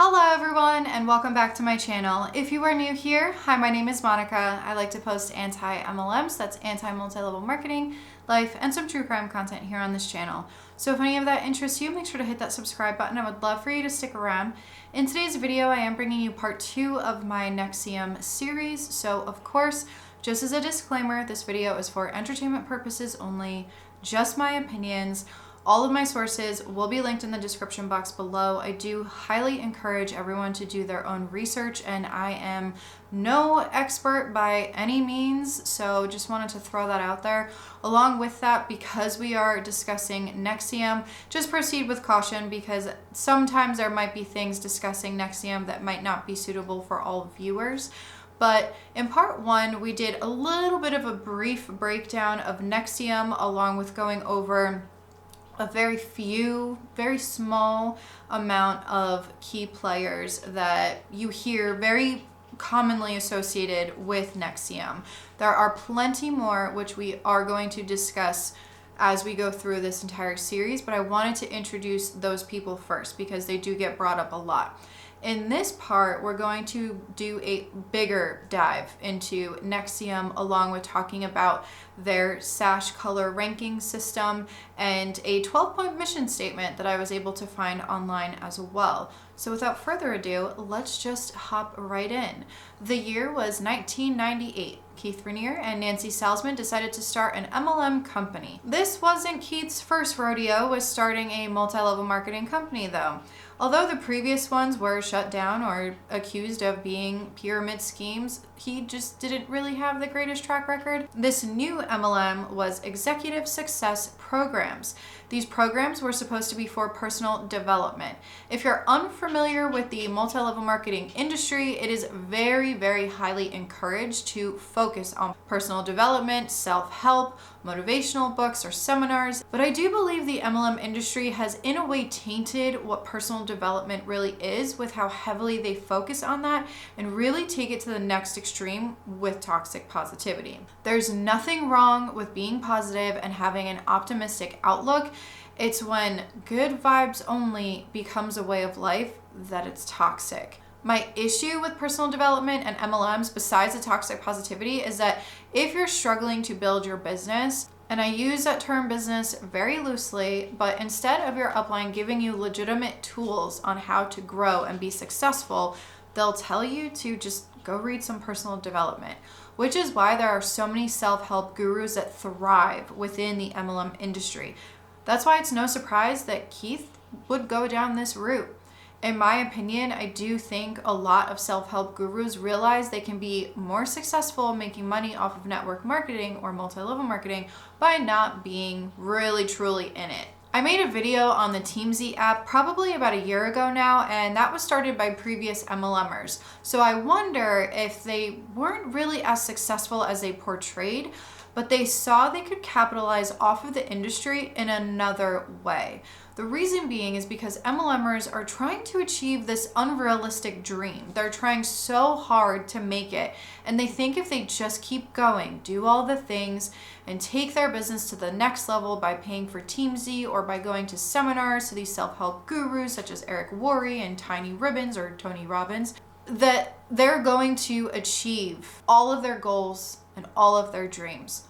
Hello everyone and welcome back to my channel. If you are new here, hi, my name is Monica. I like to post anti-MLMs, that's anti-multi-level marketing, life, and some true crime content here on this channel. So if any of that interests you, make sure to hit that subscribe button. I would love for you to stick around. In today's video, I am bringing you part 2 of my NXIVM series. So of course, just as a disclaimer, this video is for entertainment purposes only, just my opinions. All of my sources will be linked in the description box below. I do highly encourage everyone to do their own research, and I am no expert by any means, so just wanted to throw that out there. Along with that, because we are discussing NXIVM, just proceed with caution because sometimes there might be things discussing NXIVM that might not be suitable for all viewers. But in part 1, we did a little bit of a brief breakdown of NXIVM along with going over a very small amount of key players that you hear very commonly associated with NXIVM. There are plenty more which we are going to discuss as we go through this entire series, but I wanted to introduce those people first because they do get brought up a lot. In this part, we're going to do a bigger dive into NXIVM along with talking about their sash color ranking system and a 12-point mission statement that I was able to find online as well. So without further ado, let's just hop right in. The year was 1998. Keith and Nancy Salzman decided to start an MLM company. This wasn't Keith's first rodeo with starting a multi-level marketing company though. Although the previous ones were shut down or accused of being pyramid schemes, he just didn't really have the greatest track record. This new MLM was Executive Success Programs. These programs were supposed to be for personal development. If you're unfamiliar with the multi-level marketing industry, it is very, very highly encouraged to focus on personal development, self-help, motivational books or seminars. But I do believe the MLM industry has in a way tainted what personal development really is with how heavily they focus on that and really take it to the next extreme with toxic positivity. There's nothing wrong with being positive and having an optimistic outlook. It's when good vibes only becomes a way of life that it's toxic. My issue with personal development and MLMs, besides the toxic positivity, is that if you're struggling to build your business, and I use that term business very loosely, but instead of your upline giving you legitimate tools on how to grow and be successful, they'll tell you to just go read some personal development, which is why there are so many self-help gurus that thrive within the MLM industry. That's why it's no surprise that Keith would go down this route. In my opinion, I do think a lot of self-help gurus realize they can be more successful making money off of network marketing or multi-level marketing by not being really truly in it. I made a video on the TeamZ app probably about a year ago now, and that was started by previous MLMers. So I wonder if they weren't really as successful as they portrayed, but they saw they could capitalize off of the industry in another way. The reason being is because MLMers are trying to achieve this unrealistic dream. They're trying so hard to make it, and they think if they just keep going, do all the things, and take their business to the next level by paying for TeamZ or by going to seminars to these self-help gurus such as Eric Worre and Tiny Ribbons or Tony Robbins, that they're going to achieve all of their goals and all of their dreams.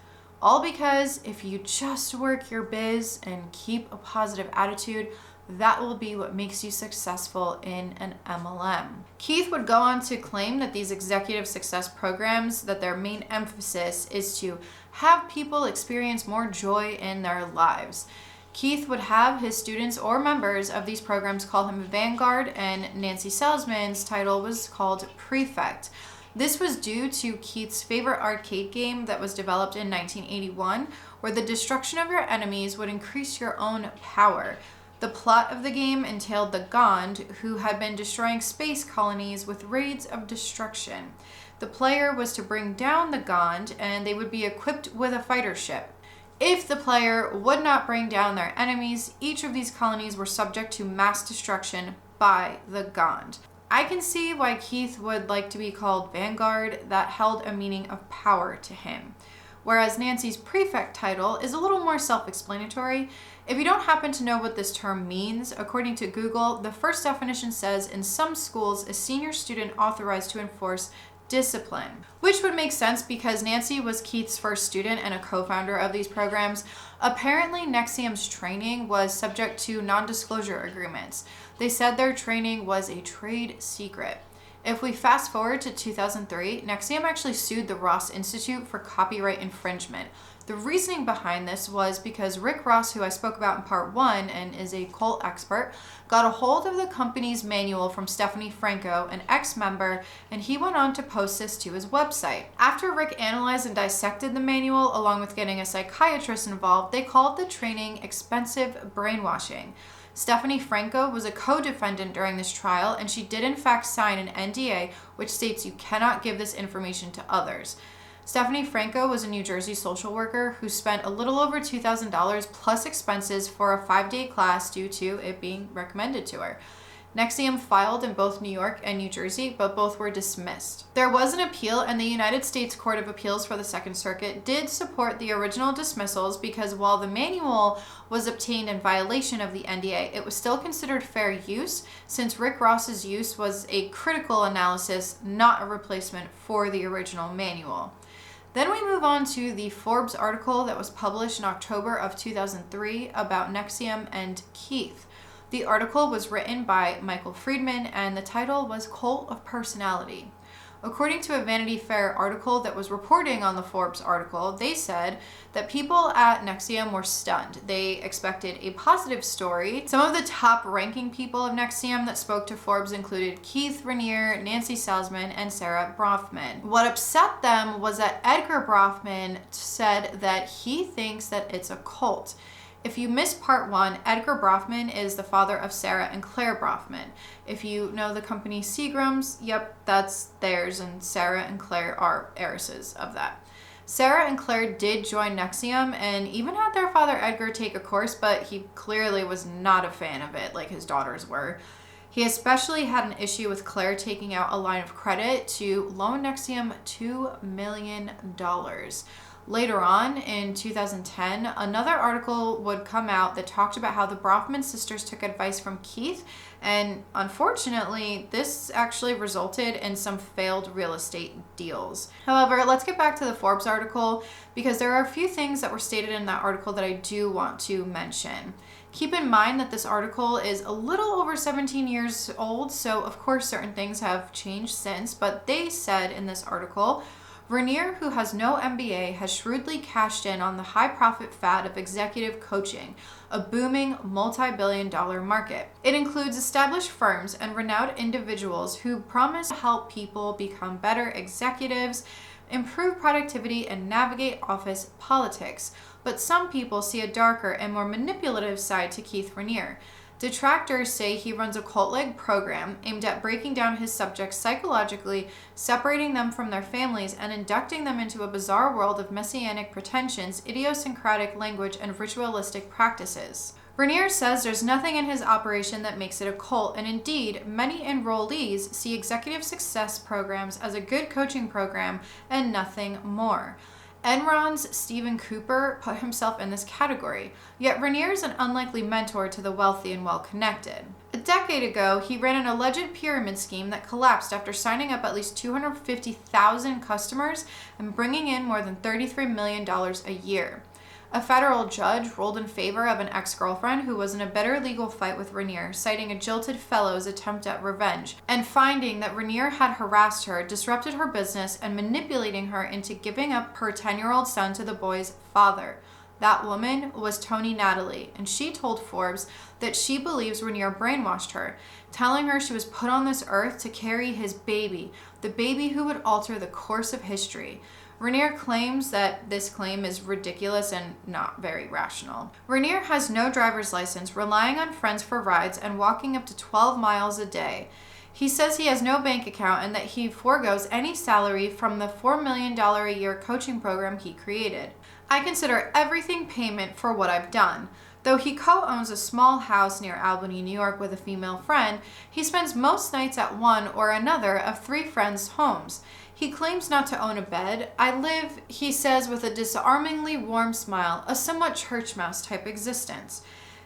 All because if you just work your biz and keep a positive attitude, that will be what makes you successful in an MLM. Keith would go on to claim that these executive success programs, that their main emphasis is to have people experience more joy in their lives. Keith would have his students or members of these programs call him Vanguard, and Nancy Salzman's title was called Prefect. This was due to Keith's favorite arcade game that was developed in 1981, where the destruction of your enemies would increase your own power. The plot of the game entailed the Gond, who had been destroying space colonies with raids of destruction. The player was to bring down the Gond, and they would be equipped with a fighter ship. If the player would not bring down their enemies, each of these colonies were subject to mass destruction by the Gond. I can see why Keith would like to be called Vanguard. That held a meaning of power to him. Whereas Nancy's Prefect title is a little more self-explanatory. If you don't happen to know what this term means, according to Google, the first definition says in some schools, a senior student authorized to enforce discipline, which would make sense because Nancy was Keith's first student and a co-founder of these programs. Apparently, NXIVM's training was subject to non-disclosure agreements. They said their training was a trade secret. If we fast forward to 2003, NXIVM actually sued the Ross Institute for copyright infringement. The reasoning behind this was because Rick Ross, who I spoke about in part 1 and is a cult expert, got a hold of the company's manual from Stephanie Franco, an ex-member, and he went on to post this to his website. After Rick analyzed and dissected the manual, along with getting a psychiatrist involved, they called the training expensive brainwashing. Stephanie Franco was a co-defendant during this trial, and she did in fact sign an NDA which states you cannot give this information to others. Stephanie Franco was a New Jersey social worker who spent a little over $2,000 plus expenses for a 5-day class due to it being recommended to her. NXIVM filed in both New York and New Jersey, but both were dismissed. There was an appeal, and the United States Court of Appeals for the Second Circuit did support the original dismissals because while the manual was obtained in violation of the NDA, it was still considered fair use since Rick Ross's use was a critical analysis, not a replacement for the original manual. Then we move on to the Forbes article that was published in October of 2003 about NXIVM and Keith. The article was written by Michael Friedman, and the title was Cult of Personality. According to a Vanity Fair article that was reporting on the Forbes article, they said that people at NXIVM were stunned. They expected a positive story. Some of the top-ranking people of NXIVM that spoke to Forbes included Keith Raniere, Nancy Salzman, and Sarah Brofman. What upset them was that Edgar Brofman said that he thinks that it's a cult. If you missed part 1, Edgar Brofman is the father of Sarah and Claire Brofman. If you know the company Seagram's, yep, that's theirs, and Sarah and Claire are heiresses of that. Sarah and Claire did join NXIVM and even had their father Edgar take a course, but he clearly was not a fan of it like his daughters were. He especially had an issue with Claire taking out a line of credit to loan NXIVM $2 million. Later on, in 2010, another article would come out that talked about how the Brofman sisters took advice from Keith, and unfortunately, this actually resulted in some failed real estate deals. However, let's get back to the Forbes article because there are a few things that were stated in that article that I do want to mention. Keep in mind that this article is a little over 17 years old, so of course certain things have changed since, but they said in this article, Raniere, who has no MBA, has shrewdly cashed in on the high-profit fad of executive coaching, a booming multi-billion-dollar market. It includes established firms and renowned individuals who promise to help people become better executives, improve productivity, and navigate office politics. But some people see a darker and more manipulative side to Keith Raniere. Detractors say he runs a cult-like program aimed at breaking down his subjects psychologically, separating them from their families, and inducting them into a bizarre world of messianic pretensions, idiosyncratic language, and ritualistic practices. Raniere says there's nothing in his operation that makes it a cult, and indeed, many enrollees see executive success programs as a good coaching program and nothing more. Enron's Stephen Cooper put himself in this category, yet Raniere is an unlikely mentor to the wealthy and well-connected. A decade ago, he ran an alleged pyramid scheme that collapsed after signing up at least 250,000 customers and bringing in more than $33 million a year. A federal judge ruled in favor of an ex-girlfriend who was in a bitter legal fight with Raniere, citing a jilted fellow's attempt at revenge, and finding that Raniere had harassed her, disrupted her business, and manipulating her into giving up her 10-year-old son to the boy's father. That woman was Tony Natalie, and she told Forbes that she believes Raniere brainwashed her, telling her she was put on this earth to carry his baby, the baby who would alter the course of history. Raniere claims that this claim is ridiculous and not very rational. Raniere has no driver's license, relying on friends for rides and walking up to 12 miles a day. He says he has no bank account and that he forgoes any salary from the $4 million a year coaching program he created. I consider everything payment for what I've done. Though he co-owns a small house near Albany, New York with a female friend, he spends most nights at one or another of 3 friends' homes. He claims not to own a bed. I live, he says with a disarmingly warm smile, a somewhat church mouse type existence.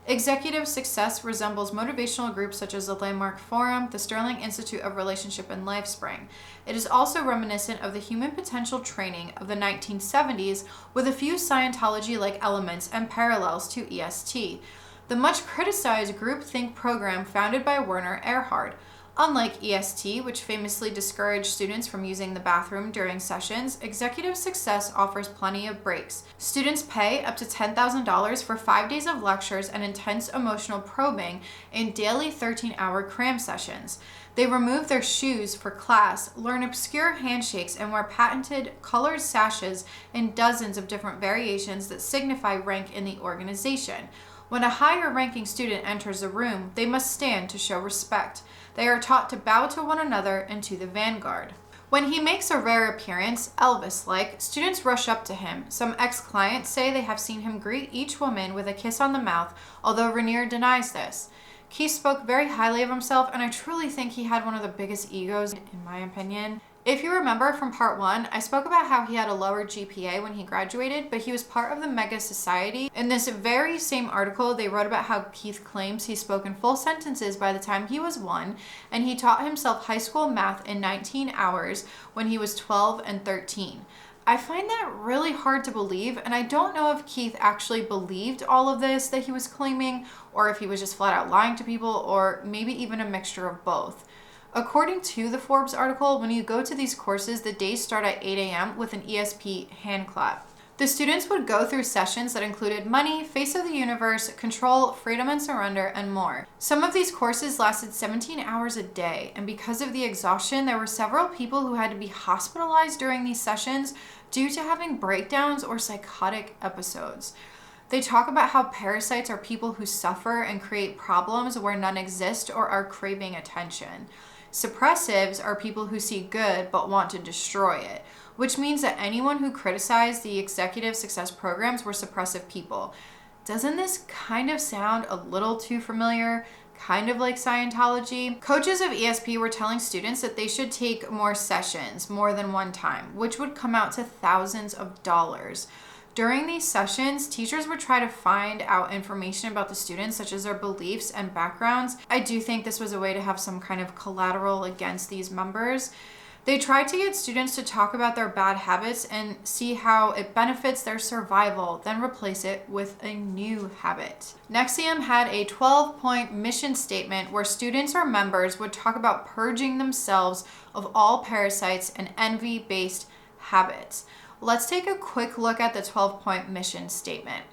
Executive success resembles motivational groups such as the Landmark Forum, the Sterling Institute of Relationship and LifeSpring. It is also reminiscent of the human potential training of the 1970s with a few Scientology-like elements and parallels to EST, the much criticized groupthink program founded by Werner Erhard. Unlike EST, which famously discouraged students from using the bathroom during sessions, Executive Success offers plenty of breaks. Students pay up to $10,000 for 5 days of lectures and intense emotional probing in daily 13-hour cram sessions. They remove their shoes for class, learn obscure handshakes, and wear patented colored sashes in dozens of different variations that signify rank in the organization. When a higher-ranking student enters a room, they must stand to show respect. They are taught to bow to one another and to the vanguard. When he makes a rare appearance, Elvis-like, students rush up to him. Some ex-clients say they have seen him greet each woman with a kiss on the mouth, although Rainier denies this. Keith spoke very highly of himself, and I truly think he had one of the biggest egos, in my opinion. If you remember from part 1, I spoke about how he had a lower GPA when he graduated, but he was part of the Mega Society. In this very same article, they wrote about how Keith claims he spoke in full sentences by the time he was 1, and he taught himself high school math in 19 hours when he was 12 and 13. I find that really hard to believe, and I don't know if Keith actually believed all of this that he was claiming, or if he was just flat out lying to people, or maybe even a mixture of both. According to the Forbes article, when you go to these courses, the days start at 8 a.m. with an ESP hand clap. The students would go through sessions that included money, face of the universe, control, freedom and surrender, and more. Some of these courses lasted 17 hours a day, and because of the exhaustion, there were several people who had to be hospitalized during these sessions due to having breakdowns or psychotic episodes. They talk about how parasites are people who suffer and create problems where none exist or are craving attention. Suppressives are people who see good but want to destroy it, which means that anyone who criticized the executive success programs were suppressive people. Doesn't this kind of sound a little too familiar? Kind of like Scientology? Coaches of ESP were telling students that they should take more sessions, more than one time, which would come out to thousands of dollars. During these sessions, teachers would try to find out information about the students, such as their beliefs and backgrounds. I do think this was a way to have some kind of collateral against these members. They tried to get students to talk about their bad habits and see how it benefits their survival, then replace it with a new habit. NXIVM had a 12-point mission statement where students or members would talk about purging themselves of all parasites and envy-based habits. Let's take a quick look at the 12-point mission statement.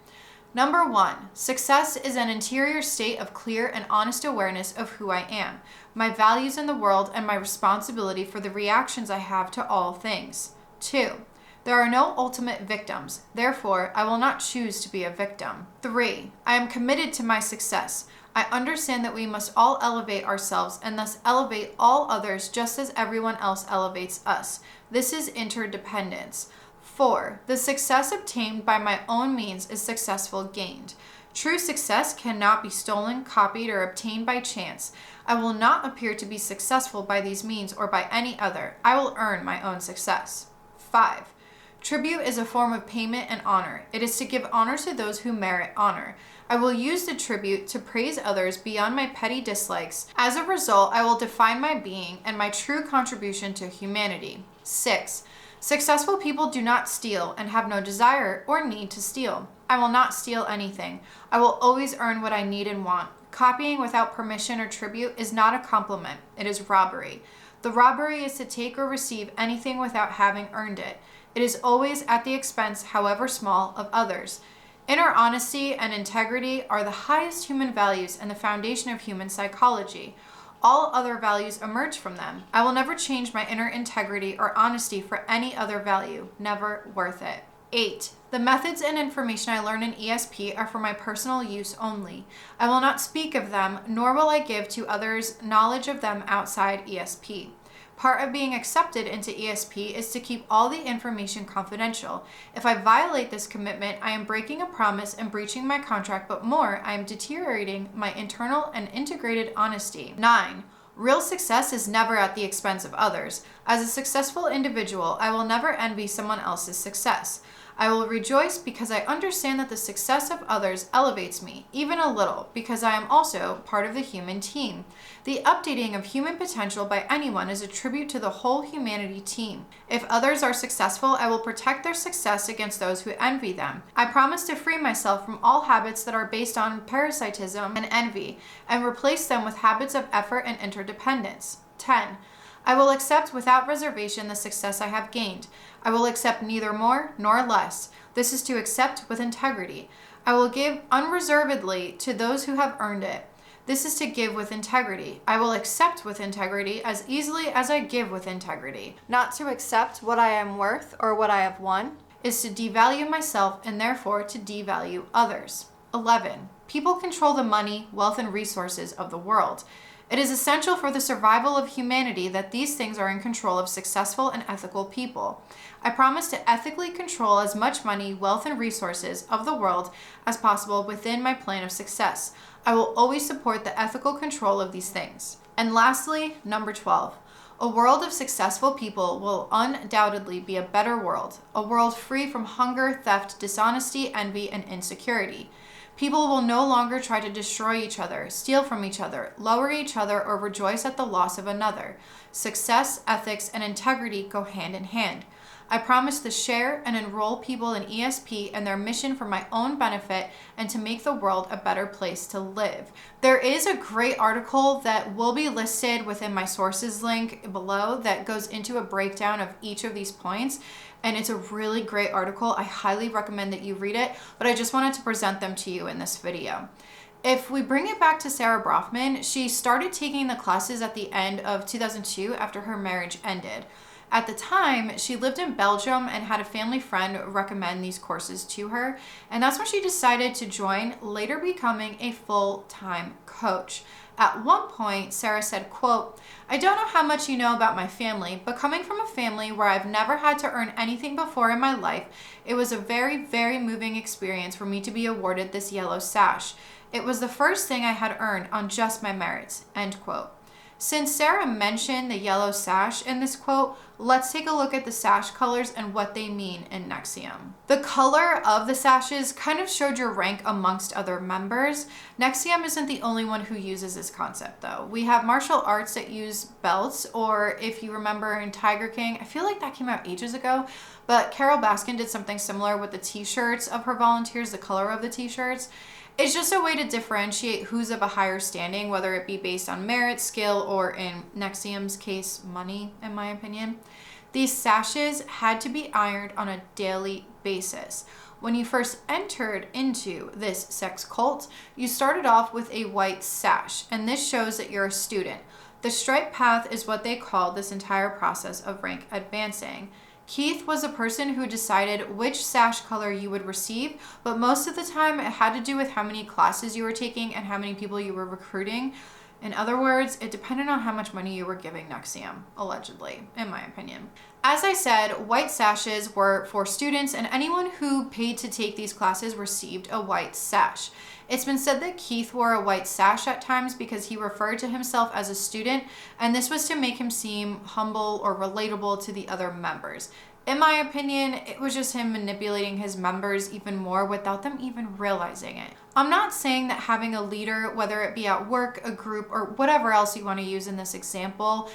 Number 1, success is an interior state of clear and honest awareness of who I am, my values in the world, and my responsibility for the reactions I have to all things. 2, there are no ultimate victims, therefore I will not choose to be a victim. 3, I am committed to my success. I understand that we must all elevate ourselves and thus elevate all others just as everyone else elevates us. This is interdependence. 4, the success obtained by my own means is successful gained. True success cannot be stolen, copied, or obtained by chance. I will not appear to be successful by these means or by any other. I will earn my own success. 5, tribute is a form of payment and honor. It is to give honor to those who merit honor. I will use the tribute to praise others beyond my petty dislikes. As a result, I will define my being and my true contribution to humanity. 6, successful people do not steal and have no desire or need to steal. I will not steal anything. I will always earn what I need and want. Copying without permission or tribute is not a compliment. It is robbery. The robbery is to take or receive anything without having earned it. It is always at the expense, however small, of others. Inner honesty and integrity are the highest human values and the foundation of human psychology. All other values emerge from them. I will never change my inner integrity or honesty for any other value. Never worth it. 8, the methods and information I learn in ESP are for my personal use only. I will not speak of them, nor will I give to others knowledge of them outside ESP. Part of being accepted into ESP is to keep all the information confidential. If I violate this commitment, I am breaking a promise and breaching my contract, but more, I am deteriorating my internal and integrated honesty. 9. Real success is never at the expense of others. As a successful individual, I will never envy someone else's success. I will rejoice because I understand that the success of others elevates me, even a little, because I am also part of the human team. The updating of human potential by anyone is a tribute to the whole humanity team. If others are successful, I will protect their success against those who envy them. I promise to free myself from all habits that are based on parasitism and envy, and replace them with habits of effort and interdependence. 10. I will accept without reservation the success I have gained. I will accept neither more nor less. This is to accept with integrity. I will give unreservedly to those who have earned it. This is to give with integrity. I will accept with integrity as easily as I give with integrity. Not to accept what I am worth or what I have won is to devalue myself and therefore to devalue others. 11. People control the money, wealth, and resources of the world. It is essential for the survival of humanity that these things are in control of successful and ethical people. I promise to ethically control as much money, wealth, and resources of the world as possible within my plan of success. I will always support the ethical control of these things. And lastly, number 12. A world of successful people will undoubtedly be a better world, a world free from hunger, theft, dishonesty, envy, and insecurity. People will no longer try to destroy each other, steal from each other, lower each other, or rejoice at the loss of another. Success, ethics, and integrity go hand in hand. I promise to share and enroll people in ESP and their mission for my own benefit and to make the world a better place to live. There is a great article that will be listed within my sources link below that goes into a breakdown of each of these points. And it's a really great article. I highly recommend that you read it, but I just wanted to present them to you in this video. If we bring it back to Sarah Brofman, she started taking the classes at the end of 2002 after her marriage ended. At the time, she lived in Belgium and had a family friend recommend these courses to her, and that's when she decided to join, later becoming a full-time coach. At one point, Sarah said, quote, "I don't know how much you know about my family, but coming from a family where I've never had to earn anything before in my life, it was a very, very moving experience for me to be awarded this yellow sash. It was the first thing I had earned on just my merits," end quote. Since Sarah mentioned the yellow sash in this quote, let's take a look at the sash colors and what they mean in NXIVM. The color of the sashes kind of showed your rank amongst other members. NXIVM isn't the only one who uses this concept though. We have martial arts that use belts, or if you remember in Tiger King, I feel like that came out ages ago, but Carol Baskin did something similar with the t-shirts of her volunteers, the color of the t-shirts. It's just a way to differentiate who's of a higher standing, whether it be based on merit, skill, or in NXIVM's case, money, in my opinion. These sashes had to be ironed on a daily basis. When you first entered into this sex cult, you started off with a white sash, and this shows that you're a student. The striped path is what they call this entire process of rank advancing. Keith was a person who decided which sash color you would receive, but most of the time it had to do with how many classes you were taking and how many people you were recruiting. In other words, it depended on how much money you were giving NXIVM, allegedly, in my opinion. As I said, white sashes were for students, and anyone who paid to take these classes received a white sash. It's been said that Keith wore a white sash at times because he referred to himself as a student, and this was to make him seem humble or relatable to the other members. In my opinion, it was just him manipulating his members even more without them even realizing it. I'm not saying that having a leader, whether it be at work, a group, or whatever else you want to use in this example,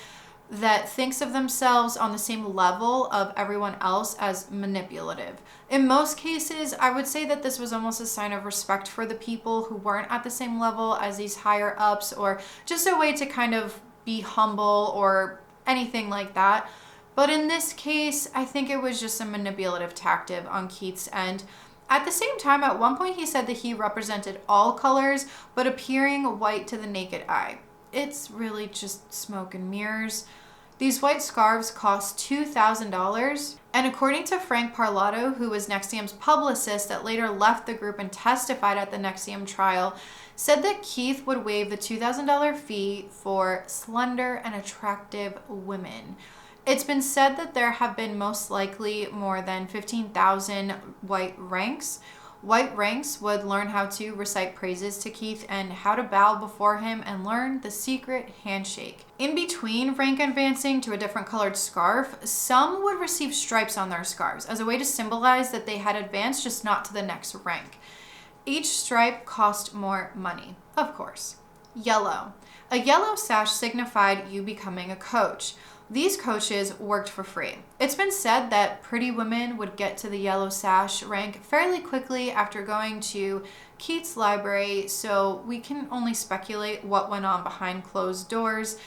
that thinks of themselves on the same level of everyone else as manipulative. In most cases, I would say that this was almost a sign of respect for the people who weren't at the same level as these higher ups, or just a way to kind of be humble or anything like that. But in this case, I think it was just a manipulative tactic on Keith's end. At the same time, at one point he said that he represented all colors, but appearing white to the naked eye. It's really just smoke and mirrors. These white scarves cost $2,000. And according to Frank Parlato, who was NXIVM's publicist that later left the group and testified at the NXIVM trial, said that Keith would waive the $2,000 fee for slender and attractive women. It's been said that there have been most likely more than 15,000 white ranks. White ranks would learn how to recite praises to Keith and how to bow before him and learn the secret handshake. In between rank advancing to a different colored scarf, some would receive stripes on their scarves as a way to symbolize that they had advanced, just not to the next rank. Each stripe cost more money, of course. Yellow. A yellow sash signified you becoming a coach. These coaches worked for free. It's been said that pretty women would get to the yellow sash rank fairly quickly after going to Keith's library, so we can only speculate what went on behind closed doors.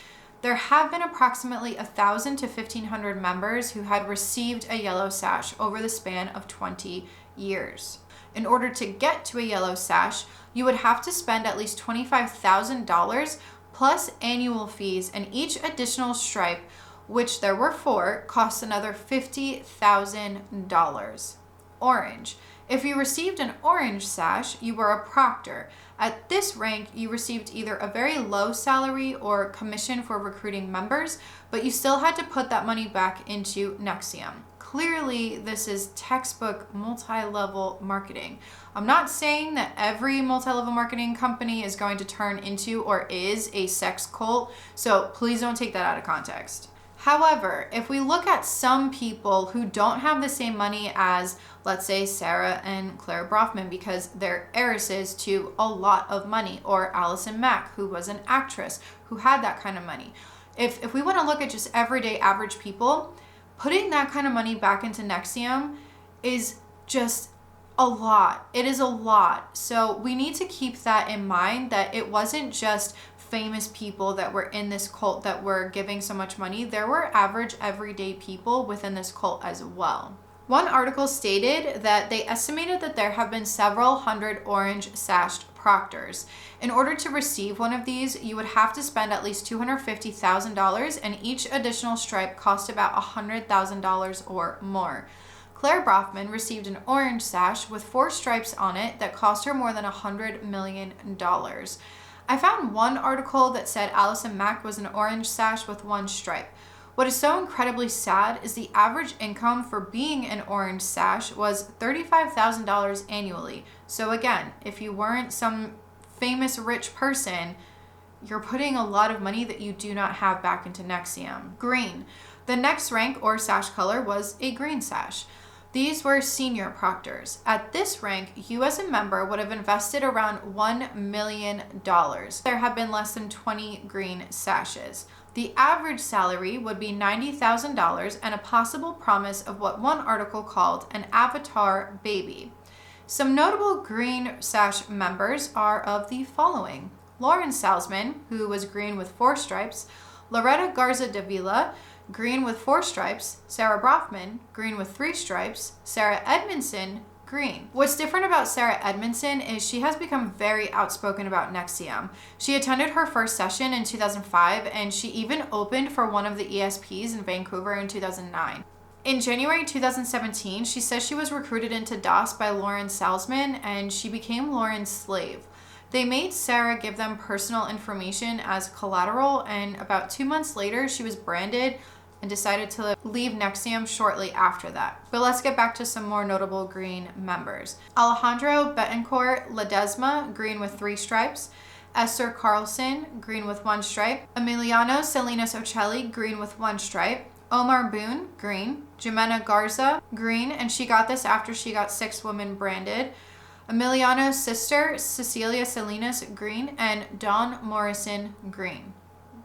There have been approximately 1,000 to 1,500 members who had received a yellow sash over the span of 20 years. In order to get to a yellow sash, you would have to spend at least $25,000 plus annual fees, and each additional stripe, which there were 4, costs another $50,000. Orange. If you received an orange sash, you were a proctor. At this rank, you received either a very low salary or commission for recruiting members, but you still had to put that money back into NXIVM. Clearly, this is textbook multi-level marketing. I'm not saying that every multi-level marketing company is going to turn into or is a sex cult, so please don't take that out of context. However, if we look at some people who don't have the same money as, let's say, Sarah and Claire Brofman because they're heiresses to a lot of money, or Allison Mack, who was an actress who had that kind of money. If we want to look at just everyday average people, putting that kind of money back into NXIVM is just a lot. It is a lot. So we need to keep that in mind, that it wasn't just famous people that were in this cult that were giving so much money. There were average everyday people within this cult as well. One article stated that they estimated that there have been several hundred orange sashed proctors. In order to receive one of these, you would have to spend at least $250,000, and each additional stripe cost about $100,000 or more. Claire Brofman received an orange sash with 4 stripes on it that cost her more than $100 million. I found one article that said Allison Mack was an orange sash with 1 stripe. What is so incredibly sad is the average income for being an orange sash was $35,000 annually. So again, if you weren't some famous rich person, you're putting a lot of money that you do not have back into NXIVM. Green. The next rank or sash color was a green sash. These were senior proctors. At this rank, you as a member would have invested around $1 million. There have been less than 20 green sashes. The average salary would be $90,000 and a possible promise of what one article called an avatar baby. Some notable green sash members are of the following: Lauren Salzman, who was green with 4 stripes, Loretta Garza Davila, green with 4 stripes, Sarah Brofman, green with 3 stripes, Sarah Edmondson, green. What's different about Sarah Edmondson is she has become very outspoken about NXIVM. She attended her first session in 2005, and she even opened for one of the ESPs in Vancouver in 2009. In January 2017, she says she was recruited into DOS by Lauren Salzman, and she became Lauren's slave. They made Sarah give them personal information as collateral, and about 2 months later, she was branded and decided to leave NXIVM shortly after that. But let's get back to some more notable green members. Alejandro Betancourt Ledesma, green with 3 stripes. Esther Carlson, green with 1 stripe. Emiliano Salinas Ocelli, green with 1 stripe. Omar Boone, green. Jimena Garza, green, and she got this after she got 6 women branded. Emiliano's sister, Cecilia Salinas, green, and Dawn Morrison, green.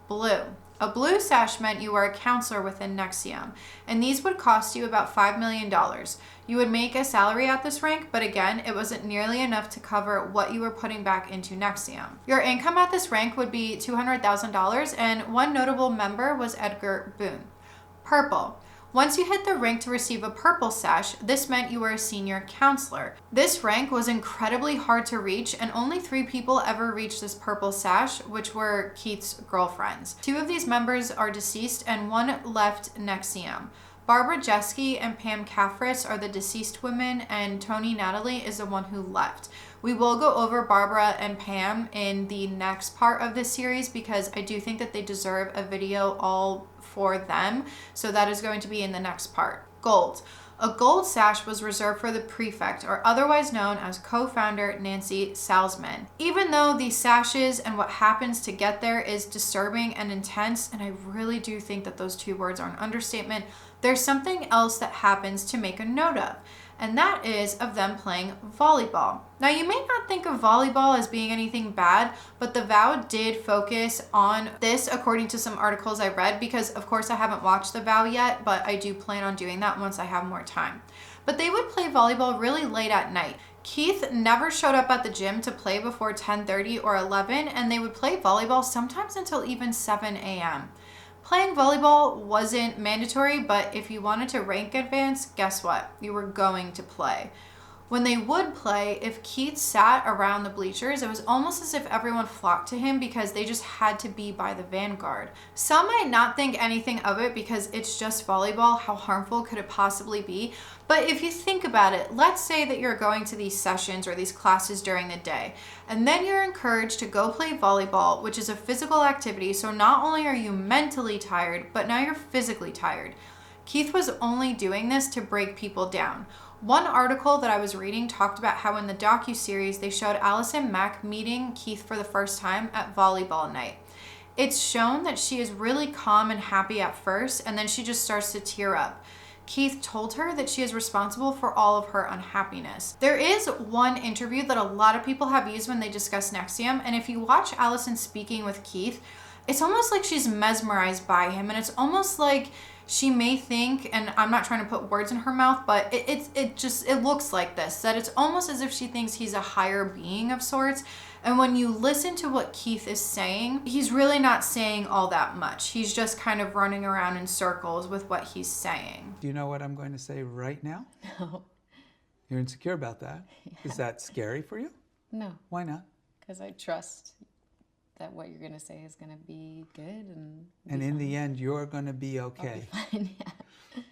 Blue. A blue sash meant you were a counselor within NXIVM, and these would cost you about $5 million. You would make a salary at this rank, but again, it wasn't nearly enough to cover what you were putting back into NXIVM. Your income at this rank would be $200,000, and one notable member was Edgar Boone. Purple. Once you hit the rank to receive a purple sash, this meant you were a senior counselor. This rank was incredibly hard to reach, and only 3 people ever reached this purple sash, which were Keith's girlfriends. 2 of these members are deceased and 1 left NXIVM. Barbara Jeske and Pam Kaffritz are the deceased women, and Tony Natalie is the one who left. We will go over Barbara and Pam in the next part of this series because I do think that they deserve a video all for them. So that is going to be in the next part. Gold. A gold sash was reserved for the prefect, or otherwise known as co-founder Nancy Salzman. Even though these sashes and what happens to get there is disturbing and intense, and I really do think that those 2 words are an understatement, there's something else that happens to make a note of, and that is of them playing volleyball. Now, you may not think of volleyball as being anything bad, but the vow did focus on this according to some articles I read, because of course I haven't watched the vow yet, but I do plan on doing that once I have more time. But they would play volleyball really late at night. Keith never showed up at the gym to play before 10:30 or 11, and they would play volleyball sometimes until even 7 a.m. Playing volleyball wasn't mandatory, but if you wanted to rank advance, guess what? You were going to play. When they would play, if Keith sat around the bleachers, it was almost as if everyone flocked to him because they just had to be by the vanguard. Some might not think anything of it because it's just volleyball. How harmful could it possibly be? But if you think about it, let's say that you're going to these sessions or these classes during the day, and then you're encouraged to go play volleyball, which is a physical activity. So not only are you mentally tired, but now you're physically tired. Keith was only doing this to break people down. One article that I was reading talked about how in the docuseries they showed Allison Mack meeting Keith for the first time at volleyball night. It's shown that she is really calm and happy at first, and then she just starts to tear up. Keith told her that she is responsible for all of her unhappiness. There is one interview that a lot of people have used when they discuss NXIVM, and if you watch Allison speaking with Keith, it's almost like she's mesmerized by him, and it's almost like she may think, and I'm not trying to put words in her mouth, but it looks like this, that it's almost as if she thinks he's a higher being of sorts. And when you listen to what Keith is saying, he's really not saying all that much. He's just kind of running around in circles with what he's saying. Do you know what I'm going to say right now? No. You're insecure about that? Yeah. Is that scary for you? No. Why not? Because I trust that what you're going to say is going to be good and in the end, you're going to be okay. I'll be fine, yeah.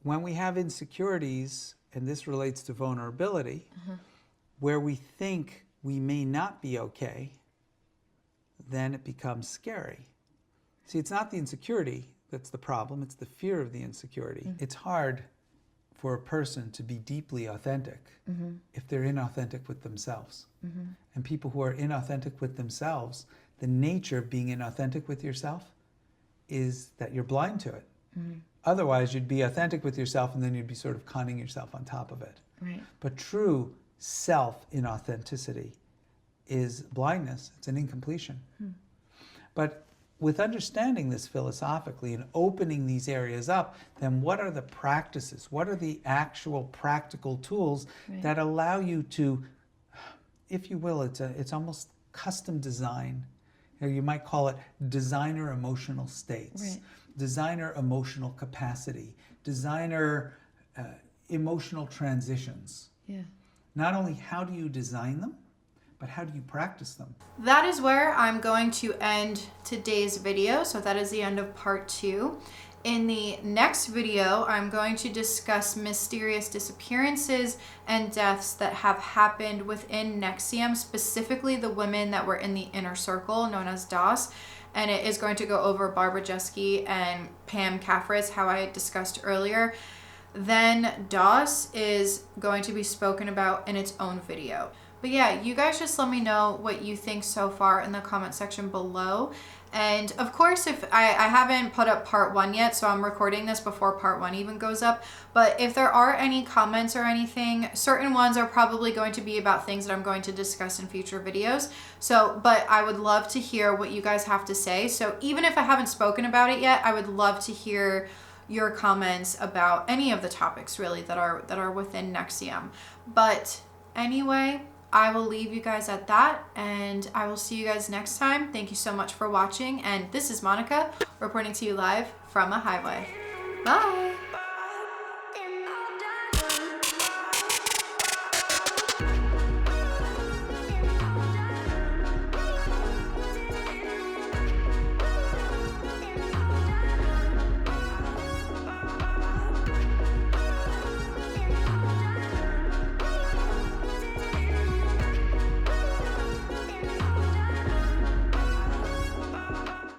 When we have insecurities, and this relates to vulnerability, where we think we may not be okay, then it becomes scary. See, it's not the insecurity that's the problem, it's the fear of the insecurity. It's hard for a person to be deeply authentic if they're inauthentic with themselves. And people who are inauthentic with themselves, the nature of being inauthentic with yourself is that you're blind to it. Otherwise, you'd be authentic with yourself and then you'd be sort of conning yourself on top of it. Right. But true self-inauthenticity is blindness. It's an incompletion. But with understanding this philosophically and opening these areas up, then what are the practices? What are the actual practical tools that allow you to, if you will, it's almost custom design. You might call it designer emotional states, designer emotional capacity, designer emotional transitions. Yeah. Not only how do you design them, but how do you practice them? That is where I'm going to end today's video. So that is the end of part 2. In the next video, I'm going to discuss mysterious disappearances and deaths that have happened within NXIVM, specifically the women that were in the inner circle known as DOS. And it is going to go over Barbara Jeske and Pam Kaffritz, how I discussed earlier. Then DOS is going to be spoken about in its own video. But yeah, you guys just let me know what you think so far in the comment section below. And of course, if I haven't put up part 1 yet, so I'm recording this before part 1 even goes up. But if there are any comments or anything, certain ones are probably going to be about things that I'm going to discuss in future videos. So, but I would love to hear what you guys have to say. So even if I haven't spoken about it yet, I would love to hear your comments about any of the topics really that are within NXIVM. But anyway, I will leave you guys at that, and I will see you guys next time. Thank you so much for watching, and this is Monica reporting to you live from a highway. Bye!